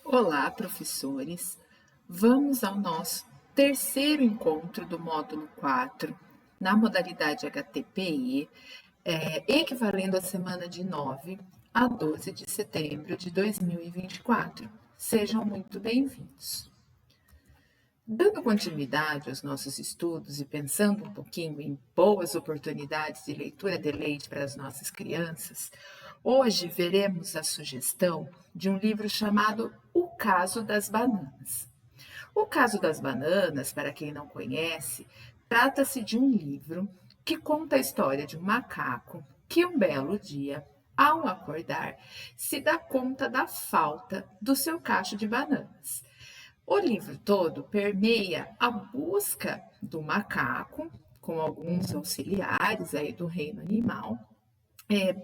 Olá, professores! Vamos ao nosso terceiro encontro do módulo 4, na modalidade HTPE, equivalendo à semana de 9 a 12 de setembro de 2024. Sejam muito bem-vindos. Dando continuidade aos nossos estudos e pensando um pouquinho em boas oportunidades de leitura de leite para as nossas crianças, hoje veremos a sugestão de um livro chamado O Caso das Bananas. O Caso das Bananas, para quem não conhece, trata-se de um livro que conta a história de um macaco que um belo dia, ao acordar, se dá conta da falta do seu cacho de bananas. O livro todo permeia a busca do macaco, com alguns auxiliares aí do reino animal,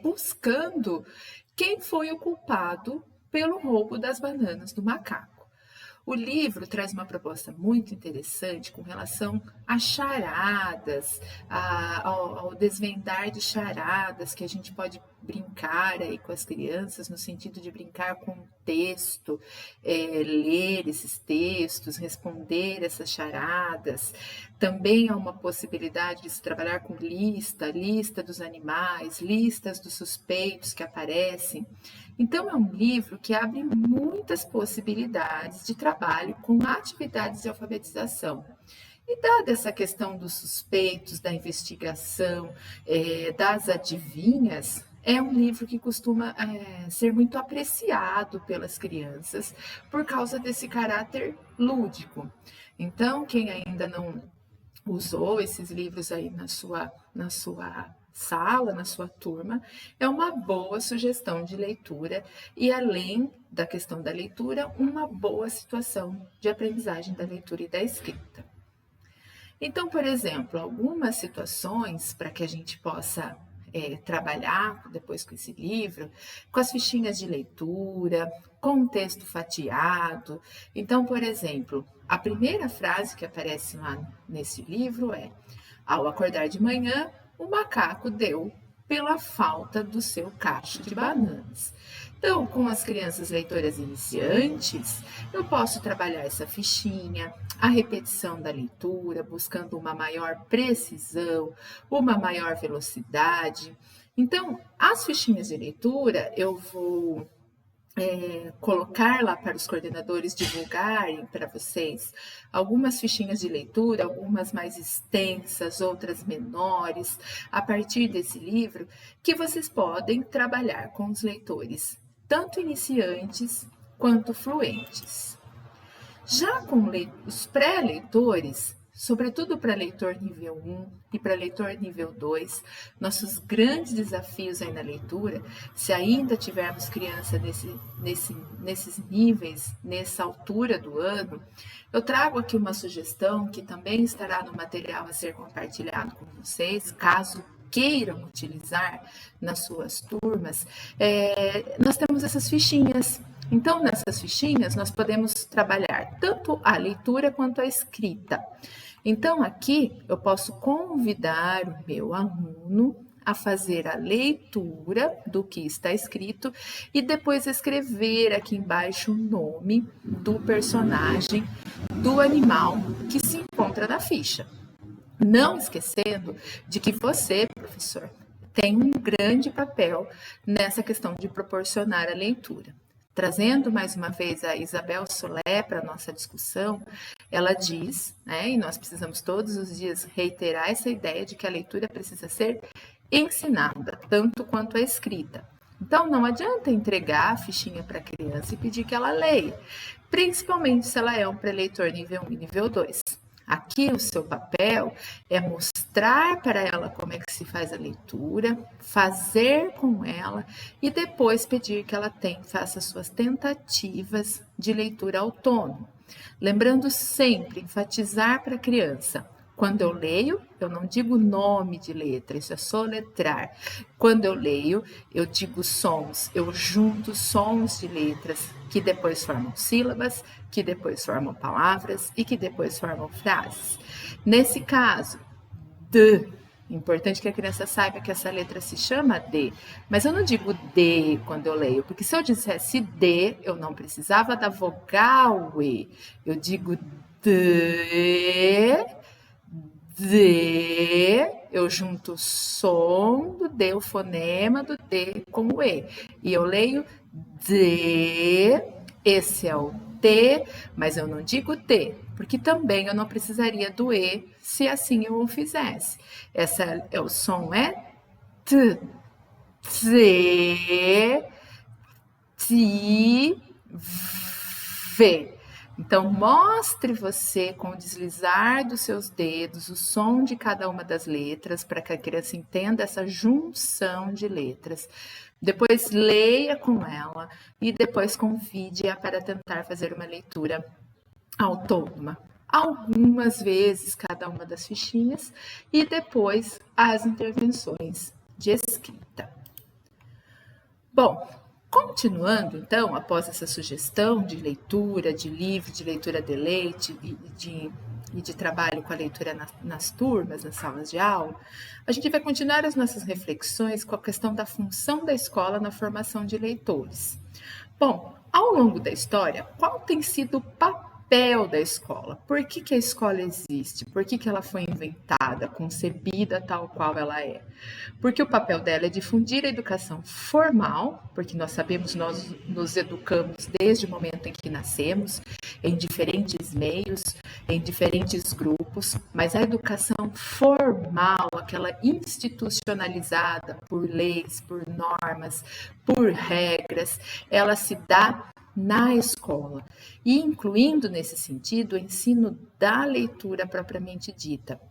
buscando quem foi o culpado pelo roubo das bananas do macaco. O livro traz uma proposta muito interessante com relação a charadas, ao desvendar de charadas que a gente pode brincar aí com as crianças, no sentido de brincar com o texto, ler esses textos, responder essas charadas. Também há uma possibilidade de se trabalhar com lista dos animais, listas dos suspeitos que aparecem. Então, é um livro que abre muitas possibilidades de trabalho com atividades de alfabetização. E dada essa questão dos suspeitos, da investigação, das adivinhas, é um livro que costuma ser muito apreciado pelas crianças por causa desse caráter lúdico. Então, quem ainda não usou esses livros aí na sua sala, na sua turma, é uma boa sugestão de leitura e, além da questão da leitura, uma boa situação de aprendizagem da leitura e da escrita. Então, por exemplo, algumas situações para que a gente possa trabalhar depois com esse livro, com as fichinhas de leitura, com um texto fatiado. Então, por exemplo, a primeira frase que aparece lá nesse livro é: ao acordar de manhã, o macaco deu pela falta do seu cacho de bananas. Então, com as crianças leitoras iniciantes, eu posso trabalhar essa fichinha, a repetição da leitura, buscando uma maior precisão, uma maior velocidade. Então, as fichinhas de leitura eu vou colocar lá para os coordenadores divulgarem para vocês algumas fichinhas de leitura, algumas mais extensas, outras menores, a partir desse livro, que vocês podem trabalhar com os leitores, tanto iniciantes quanto fluentes. Já com os pré-leitores, sobretudo para leitor nível 1 e para leitor nível 2, nossos grandes desafios aí na leitura, se ainda tivermos criança nesses níveis, nessa altura do ano, eu trago aqui uma sugestão que também estará no material a ser compartilhado com vocês, caso queiram utilizar nas suas turmas. Nós temos essas fichinhas. Então, nessas fichinhas, nós podemos trabalhar tanto a leitura quanto a escrita. Então, aqui eu posso convidar o meu aluno a fazer a leitura do que está escrito e depois escrever aqui embaixo o nome do personagem, do animal que se encontra na ficha. Não esquecendo de que você, professor, tem um grande papel nessa questão de proporcionar a leitura. Trazendo mais uma vez a Isabel Solé para a nossa discussão, ela diz, e nós precisamos todos os dias reiterar essa ideia de que a leitura precisa ser ensinada, tanto quanto a escrita. Então, não adianta entregar a fichinha para a criança e pedir que ela leia, principalmente se ela é um pré-leitor nível 1 e nível 2. Aqui o seu papel é mostrar para ela como é que se faz a leitura, fazer com ela e depois pedir que ela faça suas tentativas de leitura autônoma. Lembrando sempre, enfatizar para a criança: quando eu leio, eu não digo nome de letra, isso é soletrar. Quando eu leio, eu digo sons, eu junto sons de letras que depois formam sílabas, que depois formam palavras e que depois formam frases. Nesse caso, Importante que a criança saiba que essa letra se chama D, mas eu não digo D quando eu leio, porque se eu dissesse D, eu não precisava da vogal E. Eu digo D, D, eu junto o som do D, o fonema do D com o E. E eu leio D, esse é o T, mas eu não digo T, porque também eu não precisaria do E se assim eu o fizesse. O som é T, T, T, V. Então, mostre você com o deslizar dos seus dedos o som de cada uma das letras para que a criança entenda essa junção de letras. Depois leia com ela e depois convide-a para tentar fazer uma leitura autônoma. Algumas vezes cada uma das fichinhas e depois as intervenções de escrita. Bom, continuando, então, após essa sugestão de leitura, de livro, de leitura de leite e de trabalho com a leitura nas turmas, nas salas de aula, a gente vai continuar as nossas reflexões com a questão da função da escola na formação de leitores. Bom, ao longo da história, qual tem sido o papel da escola? Por que a escola existe? Por que ela foi inventada, concebida tal qual ela é? Porque o papel dela é difundir a educação formal, porque nós sabemos, nós nos educamos desde o momento em que nascemos, em diferentes meios, em diferentes grupos, mas a educação formal, aquela institucionalizada por leis, por normas, por regras, ela se dá na escola, e incluindo nesse sentido o ensino da leitura propriamente dita.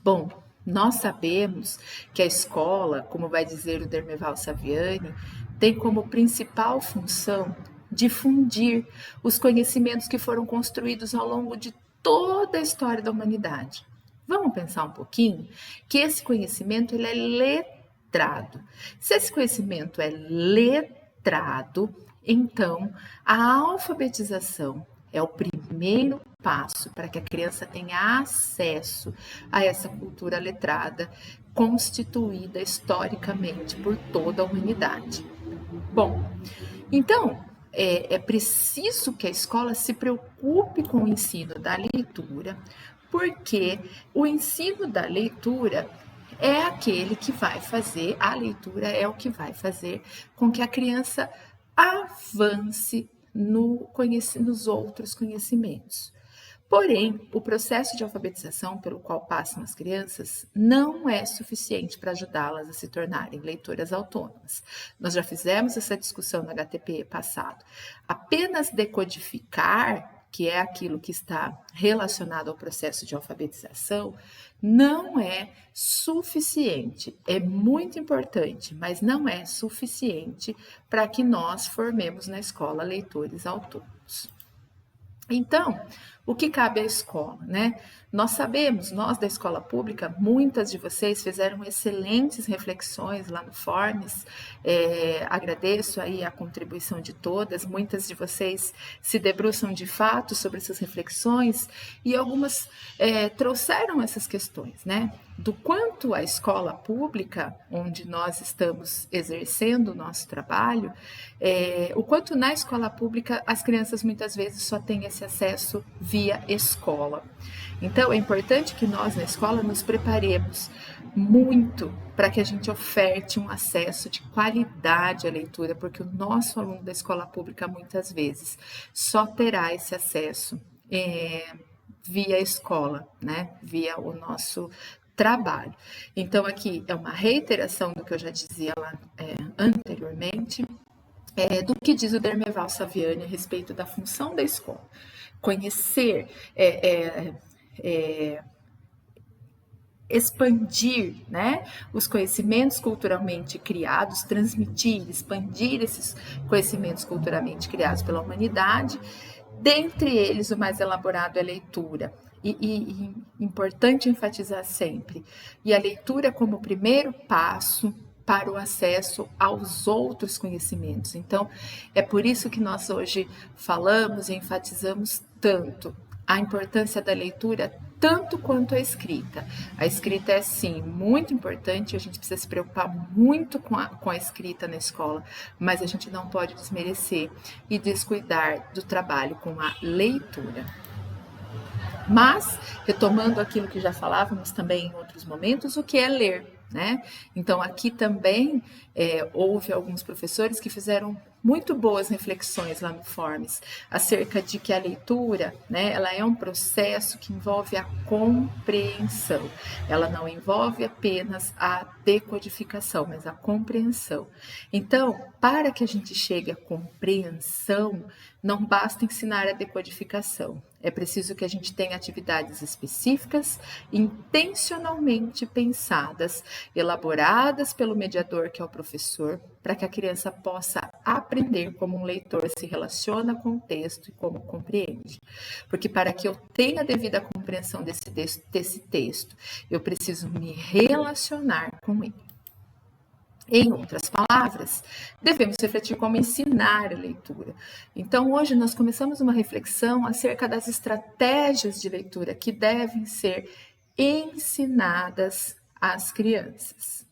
Bom, nós sabemos que a escola, como vai dizer o Dermeval Saviani, tem como principal função difundir os conhecimentos que foram construídos ao longo de toda a história da humanidade. Vamos pensar um pouquinho que esse conhecimento ele é letrado. Se esse conhecimento é letrado, então a alfabetização é o primeiro passo para que a criança tenha acesso a essa cultura letrada constituída historicamente por toda a humanidade. Bom, então é preciso que a escola se preocupe com o ensino da leitura, porque o ensino da leitura é aquele que vai fazer, a leitura é o que vai fazer com que a criança avance nos outros conhecimentos. Porém, o processo de alfabetização pelo qual passam as crianças não é suficiente para ajudá-las a se tornarem leitoras autônomas. Nós já fizemos essa discussão no HTP passado. Apenas decodificar, que é aquilo que está relacionado ao processo de alfabetização, não é suficiente. É muito importante, mas não é suficiente para que nós formemos na escola leitores autônomos. Então, o que cabe à escola, né? Nós sabemos, nós da escola pública, muitas de vocês fizeram excelentes reflexões lá no Forms, agradeço aí a contribuição de todas, muitas de vocês se debruçam de fato sobre essas reflexões e algumas trouxeram essas questões, né? Do quanto a escola pública, onde nós estamos exercendo o nosso trabalho, o quanto na escola pública as crianças muitas vezes só têm esse acesso via escola. Então, é importante que nós na escola nos preparemos muito para que a gente oferte um acesso de qualidade à leitura, porque o nosso aluno da escola pública muitas vezes só terá esse acesso via escola, né? Via o nosso trabalho. Então, aqui é uma reiteração do que eu já dizia lá anteriormente, do que diz o Dermeval Saviani a respeito da função da escola. Conhecer, expandir, né, os conhecimentos culturalmente criados, transmitir, expandir esses conhecimentos culturalmente criados pela humanidade. Dentre eles, o mais elaborado é a leitura. E importante enfatizar sempre, e a leitura como primeiro passo para o acesso aos outros conhecimentos. Então, é por isso que nós hoje falamos e enfatizamos tanto a importância da leitura, tanto quanto a escrita. A escrita é, sim, muito importante, a gente precisa se preocupar muito com a escrita na escola, mas a gente não pode desmerecer e descuidar do trabalho com a leitura. Mas, retomando aquilo que já falávamos também em outros momentos, o que é ler, né? Então, aqui também houve alguns professores que fizeram muito boas reflexões lá no Forms acerca de que a leitura, né, ela é um processo que envolve a compreensão. Ela não envolve apenas a decodificação, mas a compreensão. Então, para que a gente chegue à compreensão, não basta ensinar a decodificação. É preciso que a gente tenha atividades específicas, intencionalmente pensadas, elaboradas pelo mediador, que é o professor, para que a criança possa aprender como um leitor se relaciona com o texto e como compreende. Porque para que eu tenha a devida compreensão desse texto, eu preciso me relacionar com ele. Em outras palavras, devemos refletir como ensinar a leitura. Então, hoje nós começamos uma reflexão acerca das estratégias de leitura que devem ser ensinadas às crianças.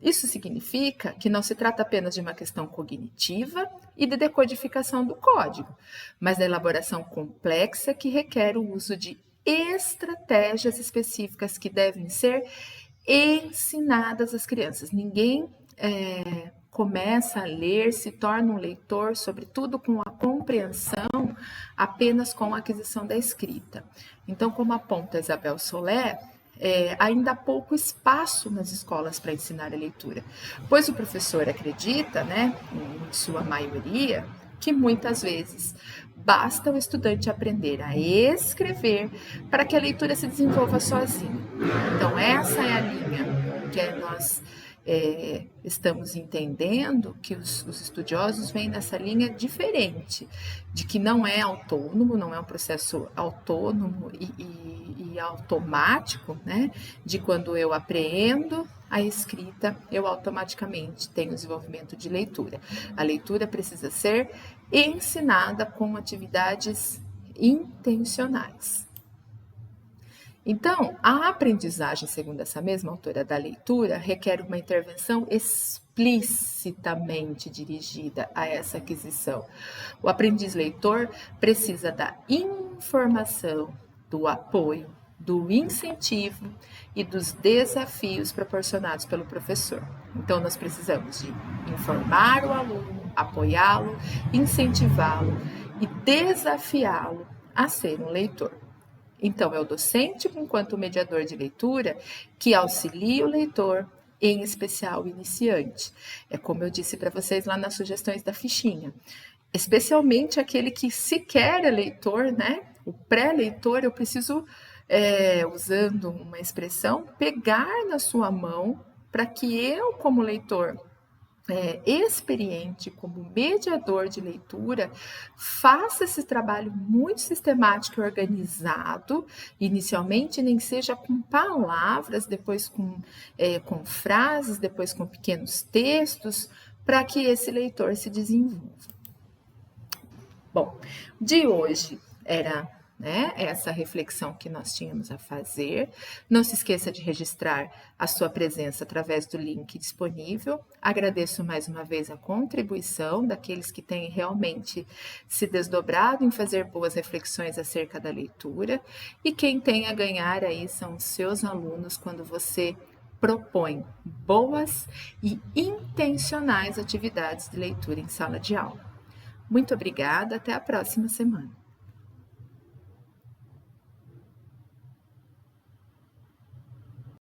Isso significa que não se trata apenas de uma questão cognitiva e de decodificação do código, mas da elaboração complexa que requer o uso de estratégias específicas que devem ser ensinadas às crianças. Ninguém começa a ler, se torna um leitor, sobretudo com a compreensão, apenas com a aquisição da escrita. Então, como aponta Isabel Soler, ainda há pouco espaço nas escolas para ensinar a leitura, pois o professor acredita, né, em sua maioria, que muitas vezes basta o estudante aprender a escrever para que a leitura se desenvolva sozinha. Então, essa é a linha que nós estamos entendendo, que os estudiosos vêm nessa linha diferente, de que não é autônomo, não é um processo autônomo e automático, né? De quando eu apreendo a escrita, eu automaticamente tenho desenvolvimento de leitura. A leitura precisa ser ensinada com atividades intencionais. Então, a aprendizagem, segundo essa mesma autora da leitura, requer uma intervenção explicitamente dirigida a essa aquisição. O aprendiz leitor precisa da informação, do apoio, do incentivo e dos desafios proporcionados pelo professor. Então, nós precisamos de informar o aluno, apoiá-lo, incentivá-lo e desafiá-lo a ser um leitor. Então, é o docente, enquanto mediador de leitura, que auxilia o leitor, em especial o iniciante. É como eu disse para vocês lá nas sugestões da fichinha. Especialmente aquele que sequer é leitor, né? O pré-leitor, eu preciso, usando uma expressão, pegar na sua mão para que eu, como leitor, experiente, como mediador de leitura, faça esse trabalho muito sistemático e organizado, inicialmente nem seja com palavras, depois com frases, depois com pequenos textos, para que esse leitor se desenvolva. Bom, de hoje era essa reflexão que nós tínhamos a fazer. Não se esqueça de registrar a sua presença através do link disponível. Agradeço mais uma vez a contribuição daqueles que têm realmente se desdobrado em fazer boas reflexões acerca da leitura, e quem tem a ganhar aí são os seus alunos quando você propõe boas e intencionais atividades de leitura em sala de aula. Muito obrigada, até a próxima semana.